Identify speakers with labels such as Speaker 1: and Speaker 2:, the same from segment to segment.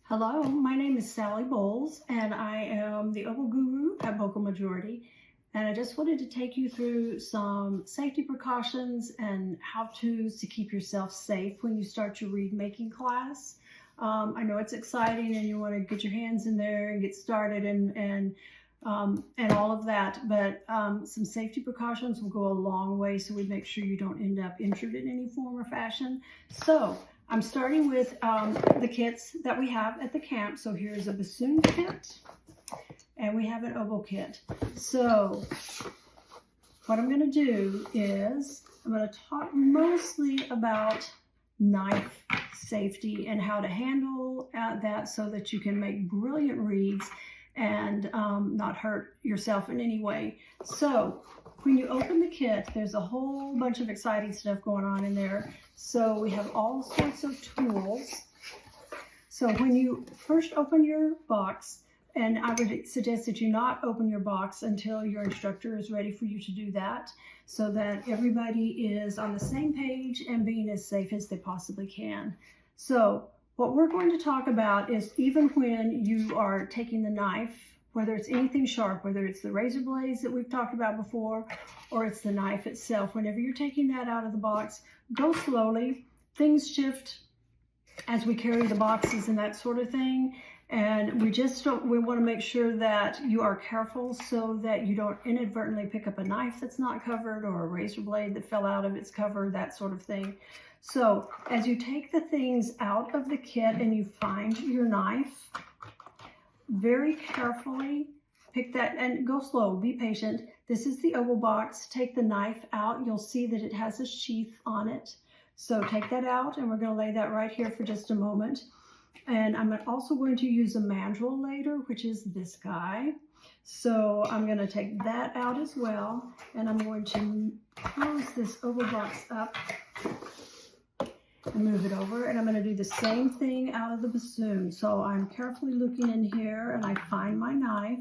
Speaker 1: Hello, my name is Sally Bohls, and I am the Oval Guru at Bocal Majority. And I just wanted to take you through some safety precautions and how-tos to keep yourself safe when you start your reed making class. I know it's exciting and you want to get your hands in there and get started and all of that, but some safety precautions will go a long way so we make sure you don't end up injured in any form or fashion. So I'm starting with the kits that we have at the camp. So here's a bassoon kit and we have an oboe kit. So what I'm going to do is I'm going to talk mostly about knife safety and how to handle that so that you can make brilliant reeds and not hurt yourself in any way. So when you open the kit, there's a whole bunch of exciting stuff going on in there. So we have all sorts of tools. So when you first open your box, and I would suggest that you not open your box until your instructor is ready for you to do that, so that everybody is on the same page and being as safe as they possibly can. So what we're going to talk about is even when you are taking the knife, whether it's anything sharp, whether it's the razor blades that we've talked about before, or it's the knife itself, whenever you're taking that out of the box, go slowly. Things shift as we carry the boxes and that sort of thing. And we want to make sure that you are careful so that you don't inadvertently pick up a knife that's not covered or a razor blade that fell out of its cover, that sort of thing. So as you take the things out of the kit and you find your knife, very carefully pick that and go slow, be patient. This is the oval box. Take the knife out. You'll see that it has a sheath on it. So take that out and we're going to lay that right here for just a moment. And I'm also going to use a mandrel later, which is this guy. So I'm going to take that out as well. And I'm going to close this oval box up and move it over. And I'm going to do the same thing out of the bassoon. So I'm carefully looking in here and I find my knife.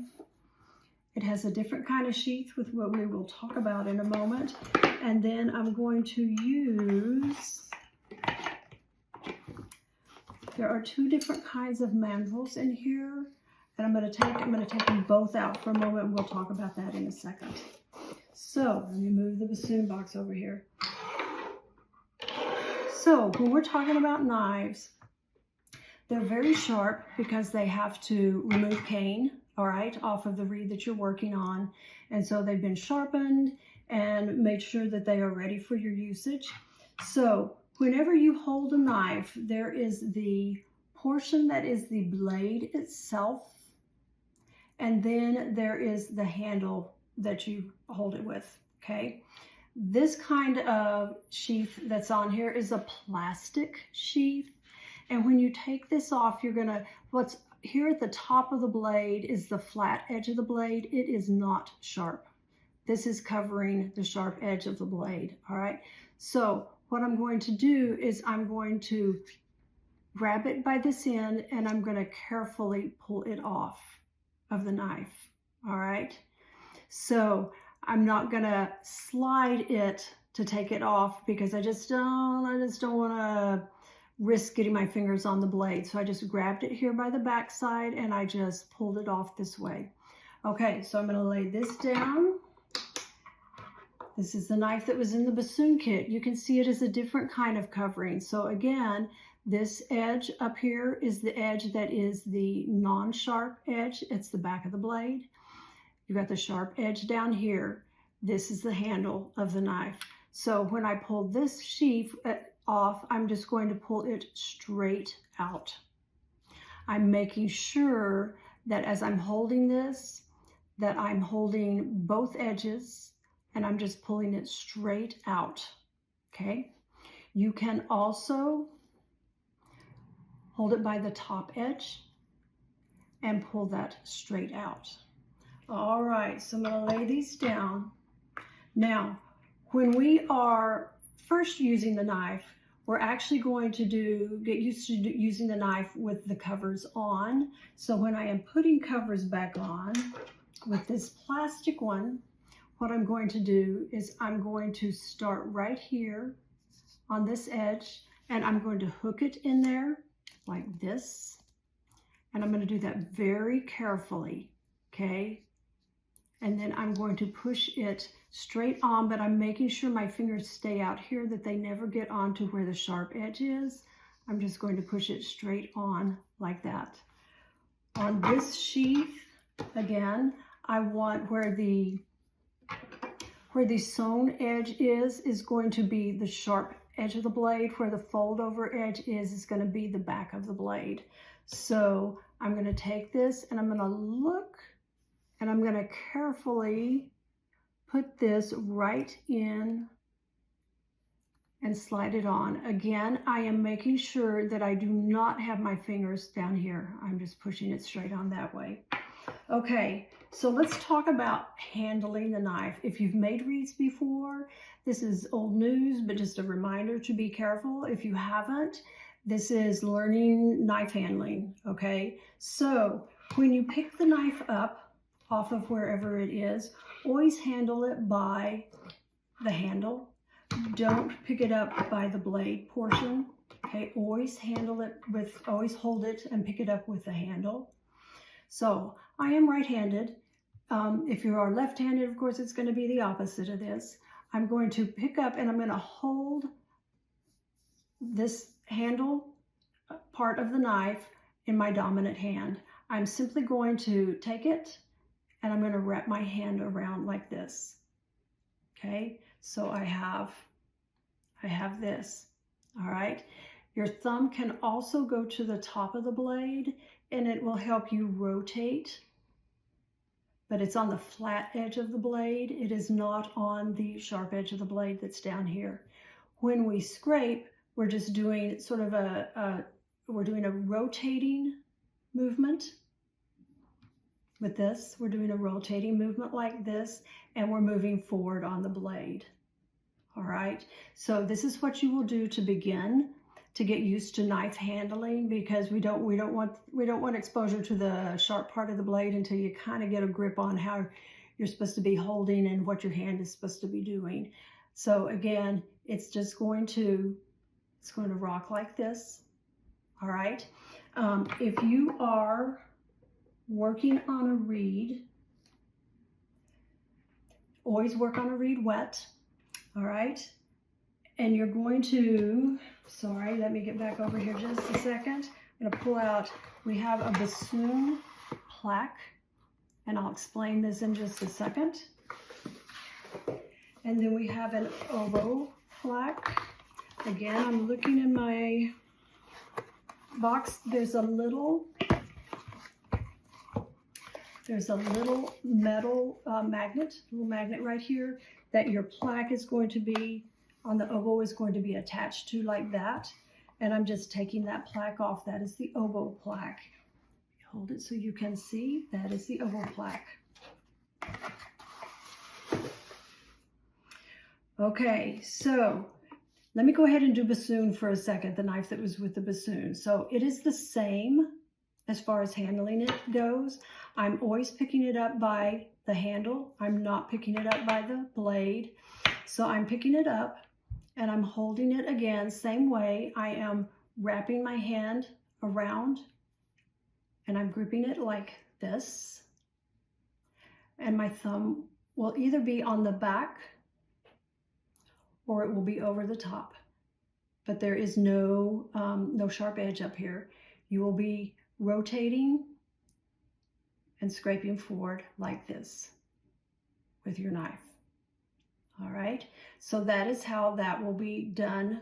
Speaker 1: It has a different kind of sheath with what we will talk about in a moment. And then I'm going to use, there are two different kinds of mandrels in here. And I'm going to take them both out for a moment and we'll talk about that in a second. So let me move the bassoon box over here. So when we're talking about knives, they're very sharp because they have to remove cane, all right, off of the reed that you're working on. And so they've been sharpened and made sure that they are ready for your usage. So whenever you hold a knife, there is the portion that is the blade itself, and then there is the handle that you hold it with, okay? This kind of sheath that's on here is a plastic sheath. And when you take this off, you're gonna, what's here at the top of the blade is the flat edge of the blade. It is not sharp. This is covering the sharp edge of the blade, all right? So what I'm going to do is I'm going to grab it by this end and I'm gonna carefully pull it off of the knife, all right? So I'm not gonna slide it to take it off because I just don't wanna risk getting my fingers on the blade. So I just grabbed it here by the back side and I just pulled it off this way. Okay, so I'm gonna lay this down. This is the knife that was in the bassoon kit. You can see it as a different kind of covering. So again, this edge up here is the edge that is the non-sharp edge. It's the back of the blade. You've got the sharp edge down here. This is the handle of the knife. So when I pull this sheath off, I'm just going to pull it straight out. I'm making sure that as I'm holding this, that I'm holding both edges and I'm just pulling it straight out, okay? You can also hold it by the top edge and pull that straight out. All right, so I'm gonna lay these down. Now, when we are first using the knife, we're actually going to get used to using the knife with the covers on. So when I am putting covers back on with this plastic one, what I'm going to do is I'm going to start right here on this edge and I'm going to hook it in there like this. And I'm going to do that very carefully, okay? And then I'm going to push it straight on, but I'm making sure my fingers stay out here, that they never get onto where the sharp edge is. I'm just going to push it straight on like that. On this sheath, again, I want where the sewn edge is going to be the sharp edge of the blade. Where the fold over edge is going to be the back of the blade. So I'm going to take this and I'm going to look, and I'm going to carefully put this right in and slide it on. Again, I am making sure that I do not have my fingers down here. I'm just pushing it straight on that way. Okay, so let's talk about handling the knife. If you've made reeds before, this is old news, but just a reminder to be careful. If you haven't, this is learning knife handling, okay? So when you pick the knife up off of wherever it is, always handle it by the handle. Don't pick it up by the blade portion, okay? Always hold it and pick it up with the handle. So I am right-handed. If you are left-handed, of course, it's going to be the opposite of this. I'm going to pick up and I'm going to hold this handle part of the knife in my dominant hand. I'm simply going to take it and I'm going to wrap my hand around like this. Okay, so I have this. All right, your thumb can also go to the top of the blade and it will help you rotate, but it's on the flat edge of the blade. It is not on the sharp edge of the blade that's down here. When we scrape, we're just doing sort of we're doing a rotating movement with this. We're doing a rotating movement like this, and we're moving forward on the blade. All right, so this is what you will do to begin to get used to knife handling, because we don't want exposure to the sharp part of the blade until you kind of get a grip on how you're supposed to be holding and what your hand is supposed to be doing. So again, it's going to rock like this. All right. If you are working on a reed, always work on a reed wet. All right. And you're going to, sorry, let me get back over here just a second. I'm going to pull out, we have a bassoon plaque, and I'll explain this in just a second. And then we have an oboe plaque. Again, I'm looking in my box. There's a little metal magnet right here that your plaque is going to be on. The oboe is going to be attached to like that. And I'm just taking that plaque off. That is the oboe plaque. Hold it so you can see. That is the oboe plaque. Okay, so let me go ahead and do bassoon for a second, the knife that was with the bassoon. So it is the same as far as handling it goes. I'm always picking it up by the handle. I'm not picking it up by the blade. So I'm picking it up and I'm holding it again, same way. I am wrapping my hand around and I'm gripping it like this. And my thumb will either be on the back or it will be over the top. But there is no sharp edge up here. You will be rotating and scraping forward like this with your knife. All right, so that is how that will be done.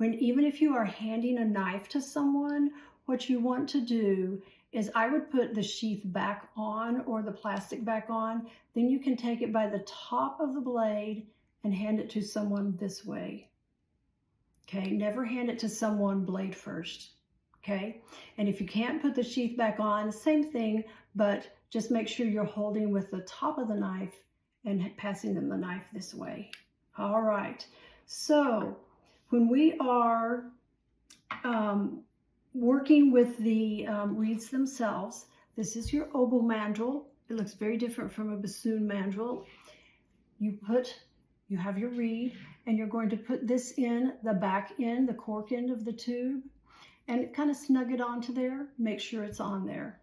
Speaker 1: Even if you are handing a knife to someone, what you want to do is I would put the sheath back on or the plastic back on. Then you can take it by the top of the blade and hand it to someone this way. Okay, never hand it to someone blade first. Okay, and if you can't put the sheath back on, same thing, but just make sure you're holding with the top of the knife and passing them the knife this way. All right, so when we are working with the reeds themselves, this is your oboe mandrel. It looks very different from a bassoon mandrel. You have your reed, and you're going to put this in the back end, the cork end of the tube, and kind of snug it onto there. Make sure it's on there.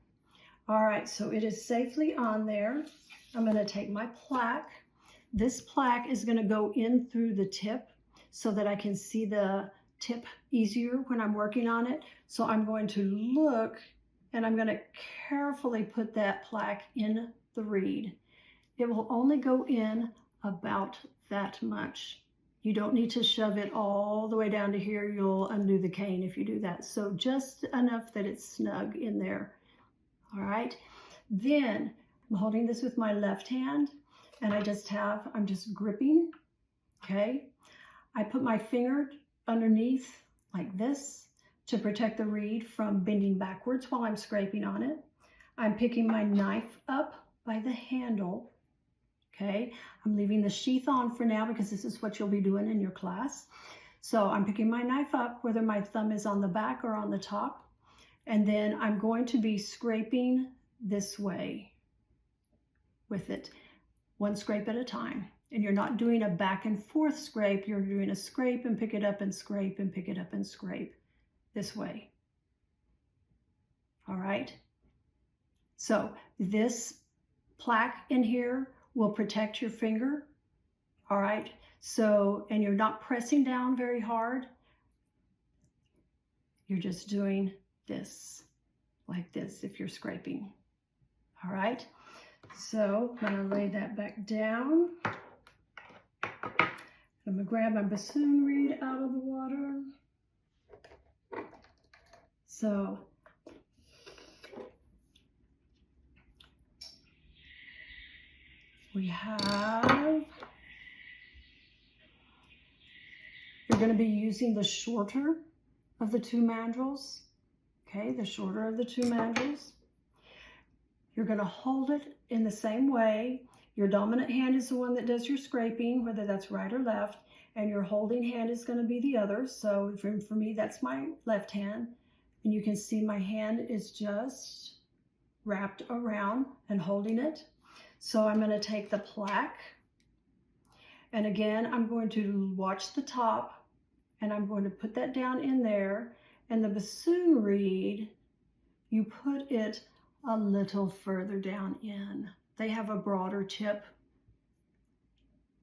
Speaker 1: All right, so it is safely on there. I'm going to take my plaque. This plaque is going to go in through the tip so that I can see the tip easier when I'm working on it. So I'm going to look and I'm going to carefully put that plaque in the reed. It will only go in about that much. You don't need to shove it all the way down to here. You'll undo the cane if you do that. So just enough that it's snug in there. All right. Then I'm holding this with my left hand and I'm just gripping. Okay. I put my finger underneath like this to protect the reed from bending backwards while I'm scraping on it. I'm picking my knife up by the handle. Okay, I'm leaving the sheath on for now because this is what you'll be doing in your class. So I'm picking my knife up, whether my thumb is on the back or on the top. And then I'm going to be scraping this way with it, one scrape at a time. And you're not doing a back and forth scrape, you're doing a scrape and pick it up and scrape and pick it up and scrape this way. All right. So this plaque in here will protect your finger. All right. So, and you're not pressing down very hard. You're just doing this, like this, if you're scraping. All right. So I'm going to lay that back down. I'm going to grab my bassoon reed out of the water. So we have, you're going to be using the shorter of the two mandrels. Okay, the shorter of the two mandrels. You're going to hold it in the same way. Your dominant hand is the one that does your scraping, whether that's right or left, and your holding hand is going to be the other. So for me, that's my left hand. And you can see my hand is just wrapped around and holding it. So I'm going to take the plaque, and again, I'm going to watch the top, and I'm going to put that down in there. And the bassoon reed, you put it a little further down in. They have a broader tip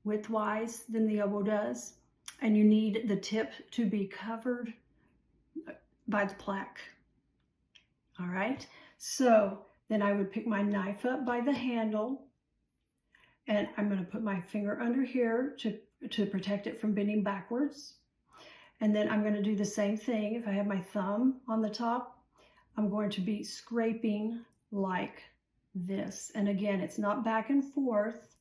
Speaker 1: widthwise than the oboe does, and you need the tip to be covered by the plaque. All right, so then I would pick my knife up by the handle, and I'm going to put my finger under here to protect it from bending backwards. And then I'm going to do the same thing. If I have my thumb on the top, I'm going to be scraping like this. And again, it's not back and forth.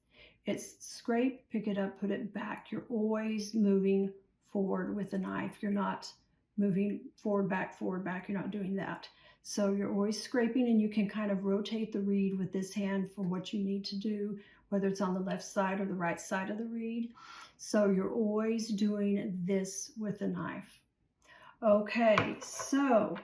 Speaker 1: It's scrape, pick it up, put it back. You're always moving forward with the knife. You're not moving forward, back, forward, back. You're not doing that. So you're always scraping, and you can kind of rotate the reed with this hand for what you need to do, whether it's on the left side or the right side of the reed. So you're always doing this with the knife. Okay, so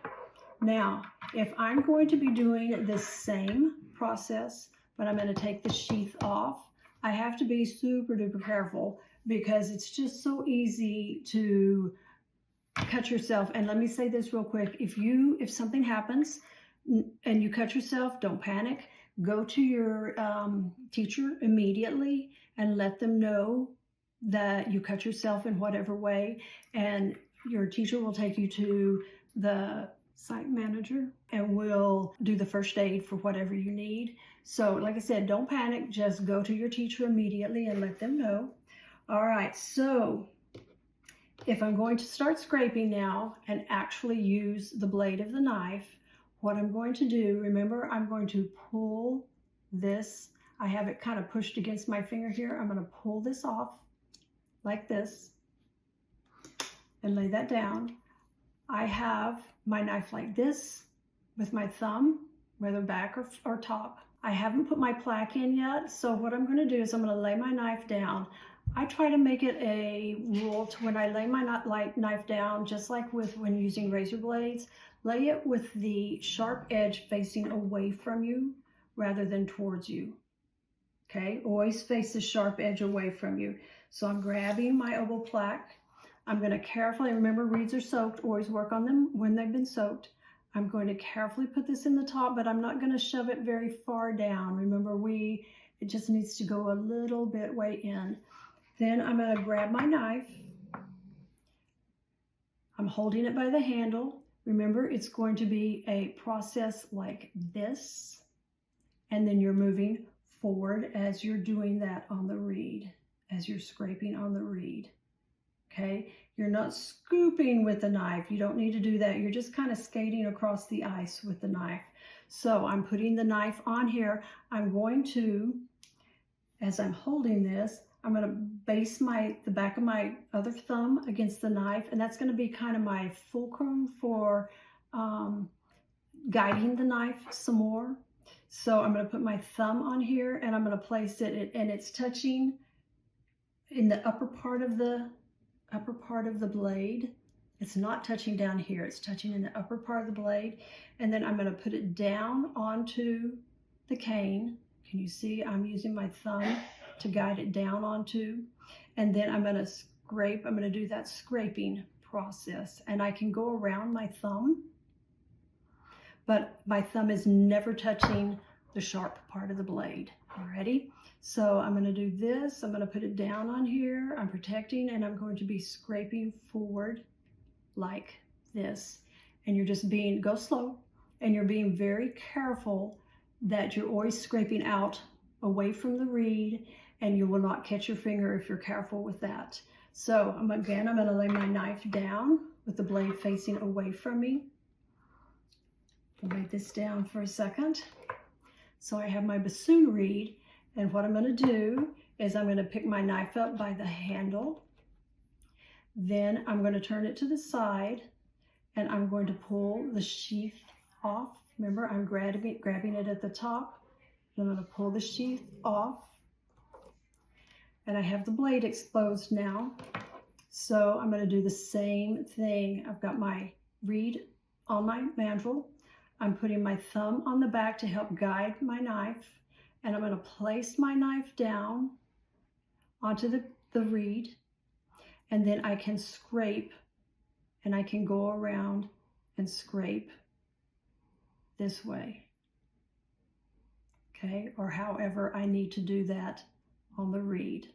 Speaker 1: now if I'm going to be doing this same process, but I'm going to take the sheath off, I have to be super duper careful because it's just so easy to cut yourself. And let me say this real quick. If something happens and you cut yourself, don't panic. Go to your teacher immediately and let them know that you cut yourself in whatever way. And your teacher will take you to the site manager and will do the first aid for whatever you need. So like I said, don't panic. Just go to your teacher immediately and let them know. All right, so if I'm going to start scraping now and actually use the blade of the knife, what I'm going to do, remember, I'm going to pull this. I have it kind of pushed against my finger here. I'm going to pull this off like this and lay that down. I have my knife like this with my thumb, whether back or top. I haven't put my plaque in yet, so what I'm going to do is I'm going to lay my knife down. I try to make it a rule to when I lay my knife down, just like when using razor blades, lay it with the sharp edge facing away from you rather than towards you. Okay, always face the sharp edge away from you. So I'm grabbing my oboe plaque. I'm going to carefully, remember reeds are soaked, always work on them when they've been soaked. I'm going to carefully put this in the top, but I'm not going to shove it very far down. Remember, it just needs to go a little bit way in. Then I'm going to grab my knife. I'm holding it by the handle. Remember, it's going to be a process like this, and then you're moving forward as you're doing that on the reed, as you're scraping on the reed. Okay, you're not scooping with the knife. You don't need to do that. You're just kind of skating across the ice with the knife. So I'm putting the knife on here. I'm going to, as I'm holding this, I'm going to base the back of my other thumb against the knife, and that's going to be kind of my fulcrum for guiding the knife some more. So I'm going to put my thumb on here, and I'm going to place it, and it's touching in the upper part of the blade. It's not touching down here. It's touching in the upper part of the blade. And then I'm going to put it down onto the cane. Can you see I'm using my thumb to guide it down onto? And then I'm going to scrape. I'm going to do that scraping process. And I can go around my thumb, but my thumb is never touching the sharp part of the blade. Alrighty? So I'm going to do this. I'm going to put it down on here. I'm protecting, and I'm going to be scraping forward like this. And you're just go slow, and you're being very careful that you're always scraping out away from the reed, and you will not catch your finger if you're careful with that. So again, I'm going to lay my knife down with the blade facing away from me. I'll lay this down for a second. So I have my bassoon reed, and what I'm going to do is I'm going to pick my knife up by the handle. Then I'm going to turn it to the side, and I'm going to pull the sheath off. Remember, I'm grabbing it at the top. I'm going to pull the sheath off, and I have the blade exposed now. So I'm going to do the same thing. I've got my reed on my mandrel. I'm putting my thumb on the back to help guide my knife, and I'm going to place my knife down onto the reed, and then I can scrape, and I can go around and scrape this way, okay, or however I need to do that on the reed.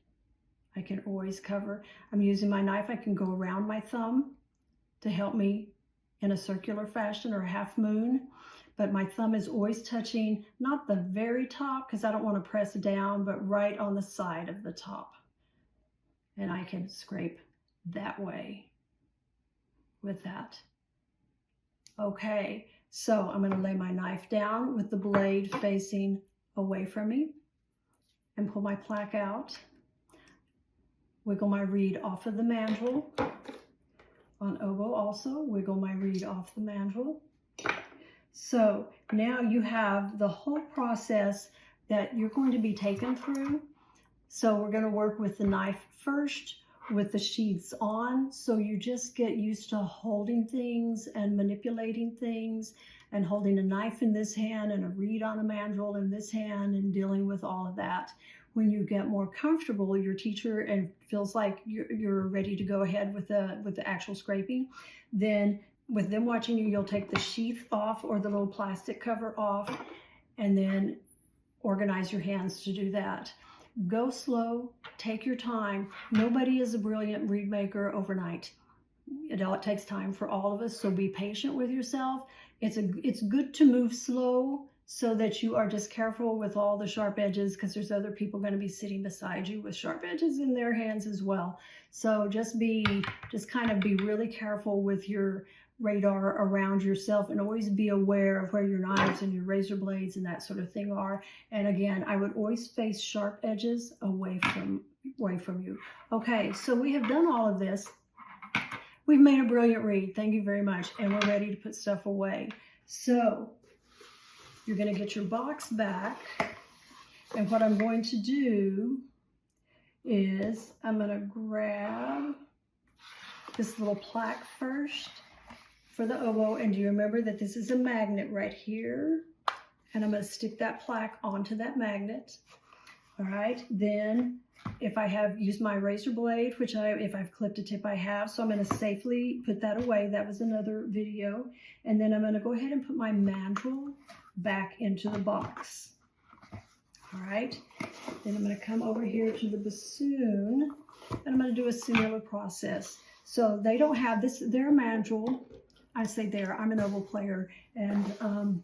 Speaker 1: I can always cover. I'm using my knife. I can go around my thumb to help me in a circular fashion or a half moon, but my thumb is always touching, not the very top, because I don't want to press down, but right on the side of the top. And I can scrape that way with that. Okay, so I'm going to lay my knife down with the blade facing away from me and pull my plaque out. Wiggle my reed off of the mandrel. On oboe also, wiggle my reed off the mandrel. So now you have the whole process that you're going to be taken through. So we're going to work with the knife first, with the sheaths on, so you just get used to holding things and manipulating things, and holding a knife in this hand and a reed on a mandrel in this hand, and dealing with all of that. When you get more comfortable, your teacher and feels like you're ready to go ahead with the actual scraping, then with them watching you, you'll take the sheath off or the little plastic cover off, and then organize your hands to do that. Go slow, take your time. Nobody is a brilliant reed maker overnight. It takes time for all of us, so be patient with yourself. It's good to move slow so that you are just careful with all the sharp edges, because there's other people going to be sitting beside you with sharp edges in their hands as well. So just kind of be really careful with your radar around yourself, and always be aware of where your knives and your razor blades and that sort of thing are. And again, I would always face sharp edges away from you. Okay, so we have done all of this. We've made a brilliant reed. Thank you very much. And we're ready to put stuff away. So you're going to get your box back. And what I'm going to do is I'm going to grab this little plaque first for the oboe. And do you remember that this is a magnet right here? And I'm going to stick that plaque onto that magnet. All right, then if I have used my razor blade, which if I've clipped a tip, I have, so I'm going to safely put that away. That was another video. And then I'm going to go ahead and put my mandrel back into the box. All right, then I'm going to come over here to the bassoon, and I'm going to do a similar process. So they don't have this, their mandrel. I say there, I'm an oboe player, and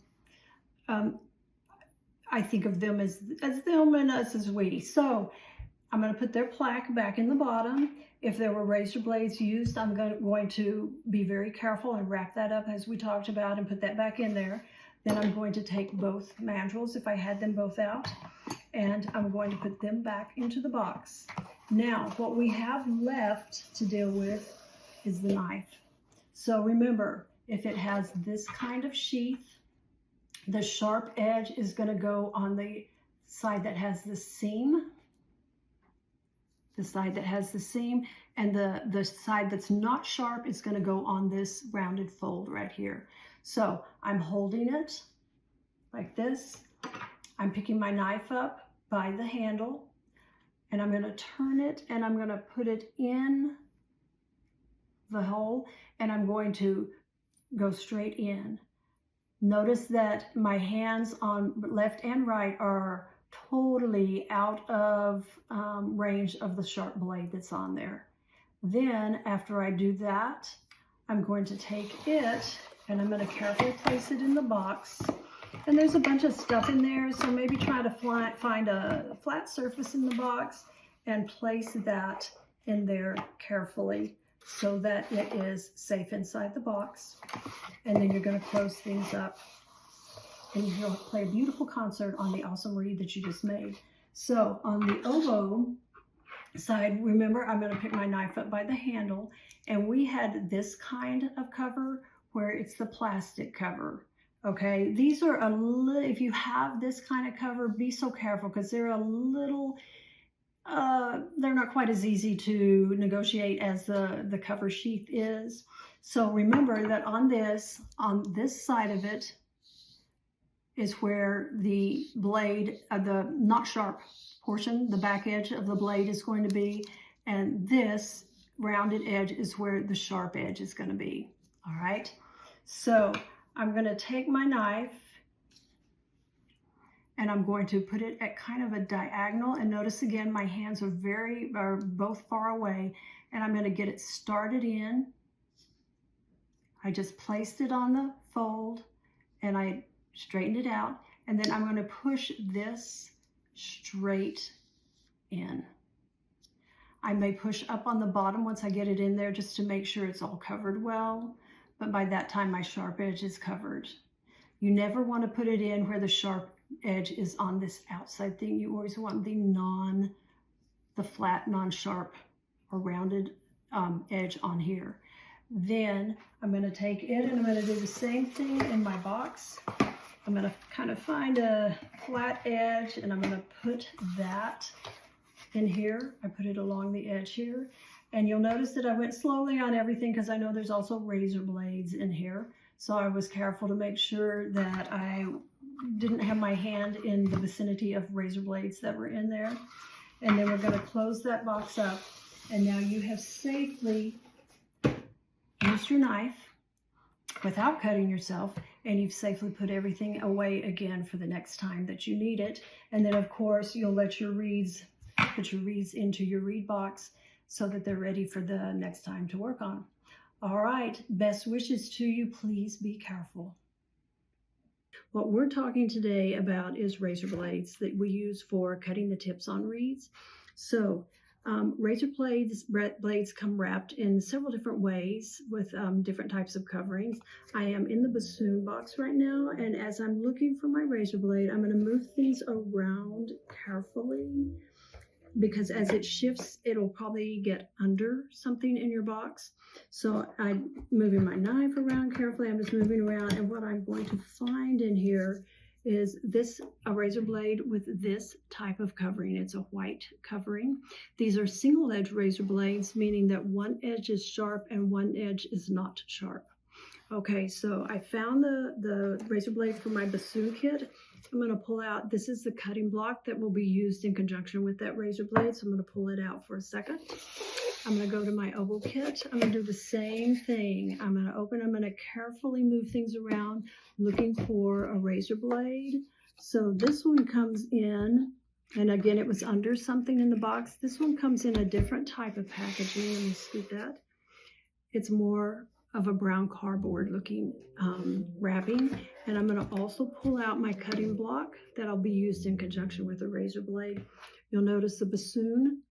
Speaker 1: I think of them as them and us as we. So I'm going to put their plaque back in the bottom. If there were razor blades used, I'm going to be very careful and wrap that up as we talked about and put that back in there. Then I'm going to take both mandrels, if I had them both out, and I'm going to put them back into the box. Now, what we have left to deal with is the knife. So remember, if it has this kind of sheath, the sharp edge is going to go on the side that has the seam. The side that has the seam, and the side that's not sharp is going to go on this rounded fold right here. So I'm holding it like this. I'm picking my knife up by the handle, and I'm going to turn it, and I'm going to put it in the hole, and I'm going to go straight in. Notice that my hands on left and right are totally out of range of the sharp blade that's on there. Then after I do that, I'm going to take it and I'm going to carefully place it in the box. And there's a bunch of stuff in there, so maybe try to find a flat surface in the box and place that in there carefully so that it is safe inside the box. And then you're going to close things up, and you'll play a beautiful concert on the awesome reed that you just made. So on the oboe side, remember, I'm going to pick my knife up by the handle, and we had this kind of cover where it's the plastic cover. Okay, these are a little, if you have this kind of cover, be so careful because they're a little, they're not quite as easy to negotiate as the cover sheath is. So remember that on this side of it is where the blade, the not sharp portion, the back edge of the blade is going to be, and this rounded edge is where the sharp edge is going to be. All right, so I'm going to take my knife and I'm going to put it at kind of a diagonal, and notice again my hands are both far away, and I'm going to get it started in. I just placed it on the fold and I straightened it out, and then I'm going to push this straight in. I may push up on the bottom once I get it in there just to make sure it's all covered well, but by that time my sharp edge is covered. You never want to put it in where the sharp edge is on this outside thing. You always want the flat, non-sharp or rounded edge on here. Then I'm going to take it and I'm going to do the same thing in my box. I'm going to kind of find a flat edge and I'm going to put that in here. I put it along the edge here. And you'll notice that I went slowly on everything because I know there's also razor blades in here. So I was careful to make sure that I didn't have my hand in the vicinity of razor blades that were in there. And then we're going to close that box up. And now you have safely used your knife without cutting yourself, and you've safely put everything away again for the next time that you need it. And then of course you'll let your reeds, put your reeds into your reed box so that they're ready for the next time to work on. All right, best wishes to you. Please be careful. What we're talking today about is razor blades that we use for cutting the tips on reeds. So razor blades come wrapped in several different ways with different types of coverings. I am in the bassoon box right now, and as I'm looking for my razor blade, I'm going to move things around carefully because as it shifts, it'll probably get under something in your box. So I'm moving my knife around carefully. I'm just moving around, and what I'm going to find in here is a razor blade with this type of covering. It's a white covering. These are single edge razor blades, meaning that one edge is sharp and one edge is not sharp. Okay, so I found the razor blade for my bassoon kit. I'm going to pull out, this is the cutting block that will be used in conjunction with that razor blade. So I'm going to pull it out for a second. I'm going to go to my oval kit. I'm going to do the same thing. I'm going to open, I'm going to carefully move things around looking for a razor blade. So this one comes in, and again, it was under something in the box. This one comes in a different type of packaging. Let me scoot that. It's more of a brown cardboard looking wrapping. And I'm going to also pull out my cutting block that'll be used in conjunction with the razor blade. You'll notice the bassoon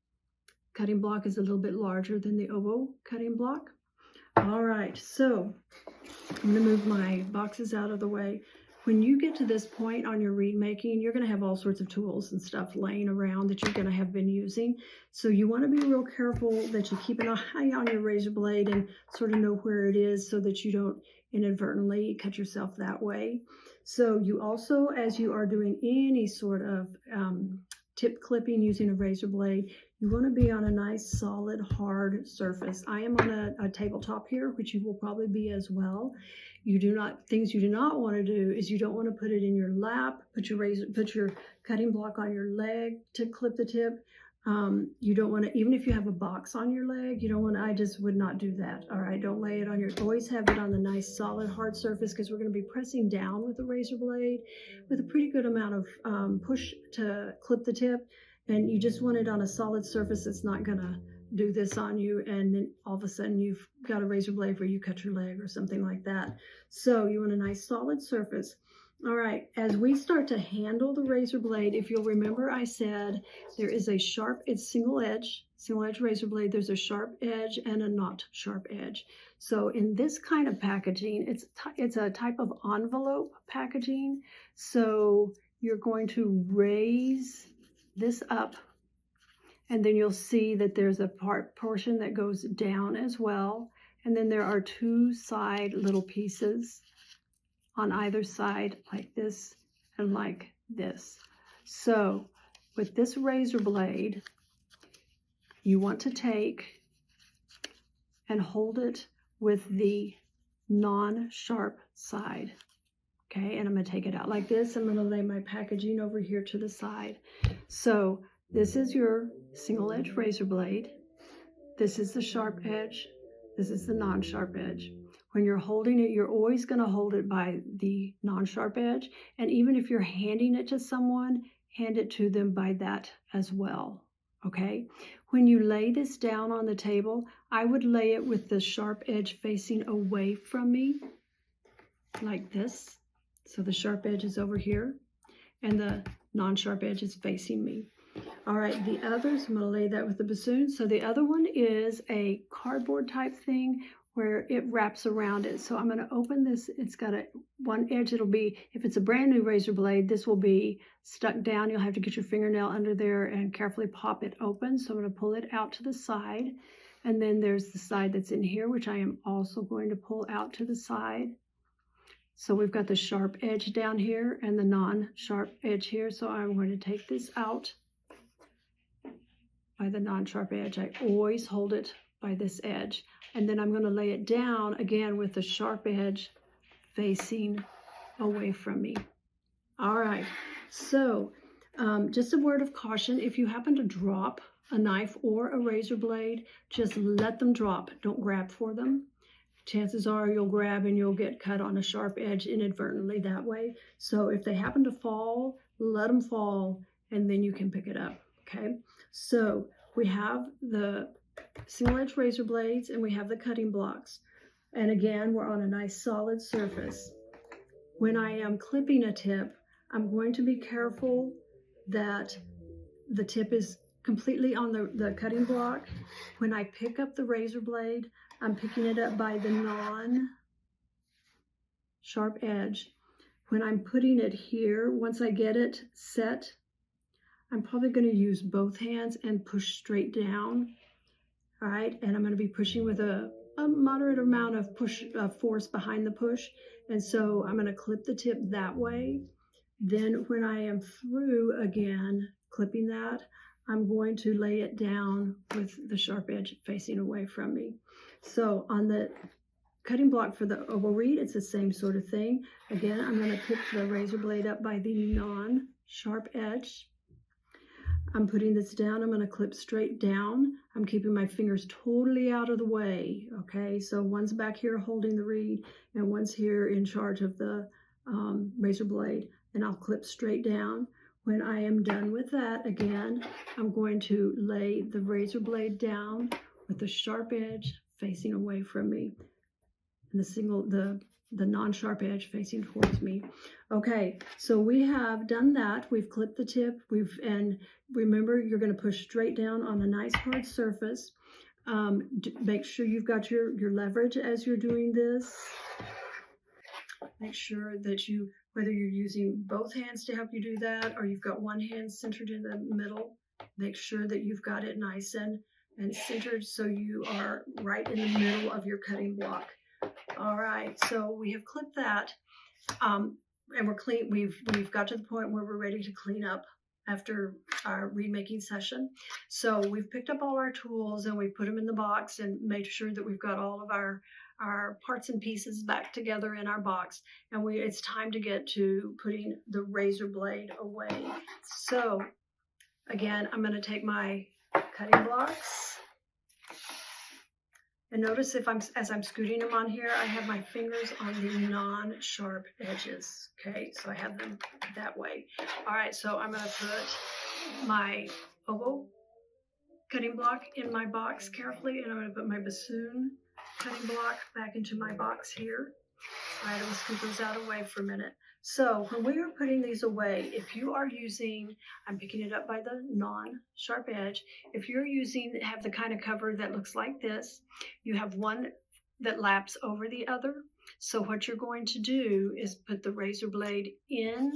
Speaker 1: cutting block is a little bit larger than the oval cutting block. All right, so I'm going to move my boxes out of the way. When you get to this point on your reed making, you're going to have all sorts of tools and stuff laying around that you're going to have been using. So you want to be real careful that you keep an eye on your razor blade and sort of know where it is so that you don't inadvertently cut yourself that way. So you also, as you are doing any sort of tip clipping using a razor blade, you want to be on a nice solid hard surface. I am on a tabletop here, which you will probably be as well. Things you do not want to do is you don't want to put it in your lap, put your cutting block on your leg to clip the tip. You don't want to, even if you have a box on your leg, you don't want to, I just would not do that. All right, don't lay it on your, always have it on the nice solid hard surface, because we're going to be pressing down with the razor blade with a pretty good amount of push to clip the tip. And you just want it on a solid surface that's not going to do this on you, and then all of a sudden you've got a razor blade where you cut your leg or something like that. So you want a nice solid surface. All right, as we start to handle the razor blade, if you'll remember, I said there is a sharp, it's single edge razor blade. There's a sharp edge and a not sharp edge. So in this kind of packaging, it's a type of envelope packaging. So you're going to raise this up, and then you'll see that there's a portion that goes down as well. And then there are two side little pieces on either side, like this and like this. So with this razor blade, you want to take and hold it with the non-sharp side. Okay, and I'm going to take it out like this. I'm going to lay my packaging over here to the side. So this is your single edge razor blade. This is the sharp edge. This is the non-sharp edge. When you're holding it, you're always going to hold it by the non-sharp edge. And even if you're handing it to someone, hand it to them by that as well. Okay? When you lay this down on the table, I would lay it with the sharp edge facing away from me, like this. So the sharp edge is over here, and the non-sharp edge is facing me. All right, the others, I'm going to lay that with the bassoon. So the other one is a cardboard type thing where it wraps around it. So I'm going to open this. It's got one edge. It'll be, if it's a brand new razor blade, this will be stuck down. You'll have to get your fingernail under there and carefully pop it open. So I'm going to pull it out to the side. And then there's the side that's in here, which I am also going to pull out to the side. So we've got the sharp edge down here and the non-sharp edge here. So I'm going to take this out by the non-sharp edge. I always hold it by this edge. And then I'm going to lay it down again with the sharp edge facing away from me. All right, so just a word of caution. If you happen to drop a knife or a razor blade, just let them drop. Don't grab for them. Chances are you'll grab and you'll get cut on a sharp edge inadvertently that way. So if they happen to fall, let them fall, and then you can pick it up, okay? So we have the single edge razor blades and we have the cutting blocks. And again, we're on a nice solid surface. When I am clipping a tip, I'm going to be careful that the tip is completely on the cutting block. When I pick up the razor blade, I'm picking it up by the non-sharp edge. When I'm putting it here, once I get it set, I'm probably going to use both hands and push straight down. All right, and I'm going to be pushing with a moderate amount of force behind the push. And so I'm going to clip the tip that way. Then when I am through again clipping that, I'm going to lay it down with the sharp edge facing away from me. So on the cutting block for the oval reed. It's the same sort of thing. Again, I'm going to pick the razor blade up by the non-sharp edge. I'm putting this down. I'm going to clip straight down. I'm keeping my fingers totally out of the way. Okay, so one's back here holding the reed and one's here in charge of the razor blade, and I'll clip straight down. When I am done with that, again, I'm going to lay the razor blade down with the sharp edge facing away from me, and the non-sharp edge facing towards me. Okay, so we have done that. We've clipped the tip. And remember, you're going to push straight down on a nice hard surface. Make sure you've got your leverage as you're doing this. Make sure that whether you're using both hands to help you do that, or you've got one hand centered in the middle, make sure that you've got it nice and centered so you are right in the middle of your cutting block. All right, so we have clipped that, and we're clean. We've got to the point where we're ready to clean up after our remaking session. So we've picked up all our tools and we put them in the box and made sure that we've got all of our parts and pieces back together in our box. And it's time to get to putting the razor blade away. So again, I'm going to take my cutting blocks. And notice as I'm scooting them on here, I have my fingers on the non-sharp edges. Okay, so I have them that way. All right, so I'm going to put my oval cutting block in my box carefully, and I'm going to put my bassoon cutting block back into my box here. All right, I'm going to scoot those out away for a minute. So when we are putting these away, if you are using, I'm picking it up by the non-sharp edge. If you're have the kind of cover that looks like this, you have one that laps over the other. So what you're going to do is put the razor blade in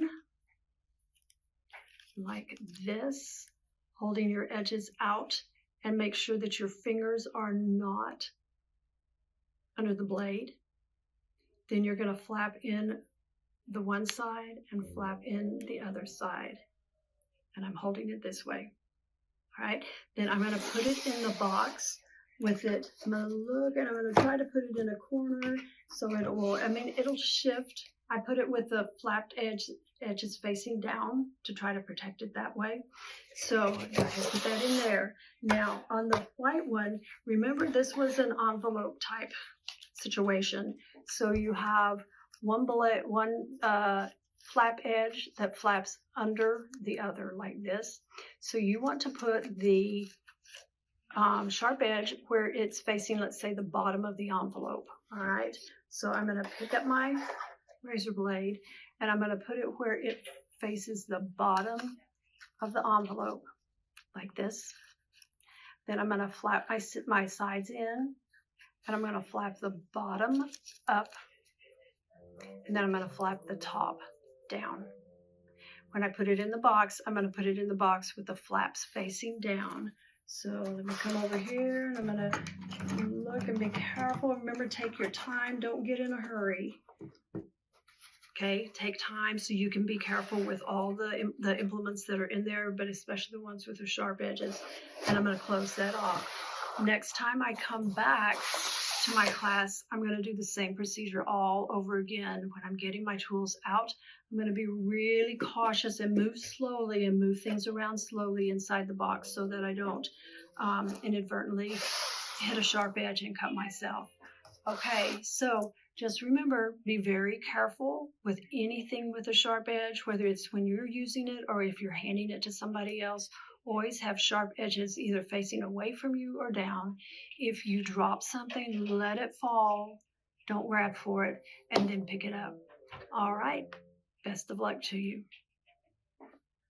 Speaker 1: like this, holding your edges out, and make sure that your fingers are not under the blade. Then you're going to flap in the one side and flap in the other side. And I'm holding it this way. All right, then I'm going to put it in the box with it. I'm going to look and I'm going to try to put it in a corner so it'll shift. I put it with the flapped edges facing down to try to protect it that way. So I put that in there. Now on the white one, remember this was an envelope type situation. So you have one flap edge that flaps under the other like this. So you want to put the sharp edge where it's facing, let's say, the bottom of the envelope. All right, so I'm going to pick up my razor blade and I'm going to put it where it faces the bottom of the envelope like this. Then I'm going to flap my sides in, and I'm going to flap the bottom up, and then I'm going to flap the top down. When I put it in the box, I'm going to put it in the box with the flaps facing down. So let me come over here and I'm going to look and be careful. Remember, take your time. Don't get in a hurry. Okay, take time so you can be careful with all the implements that are in there, but especially the ones with the sharp edges. And I'm going to close that off. Next time I come back to my class, I'm going to do the same procedure all over again. When I'm getting my tools out, I'm going to be really cautious and move slowly and move things around slowly inside the box so that I don't inadvertently hit a sharp edge and cut myself. Okay, so just remember, be very careful with anything with a sharp edge, whether it's when you're using it or if you're handing it to somebody else. Always have sharp edges either facing away from you or down. If you drop something, let it fall. Don't grab for it, and then pick it up. All right, best of luck to you.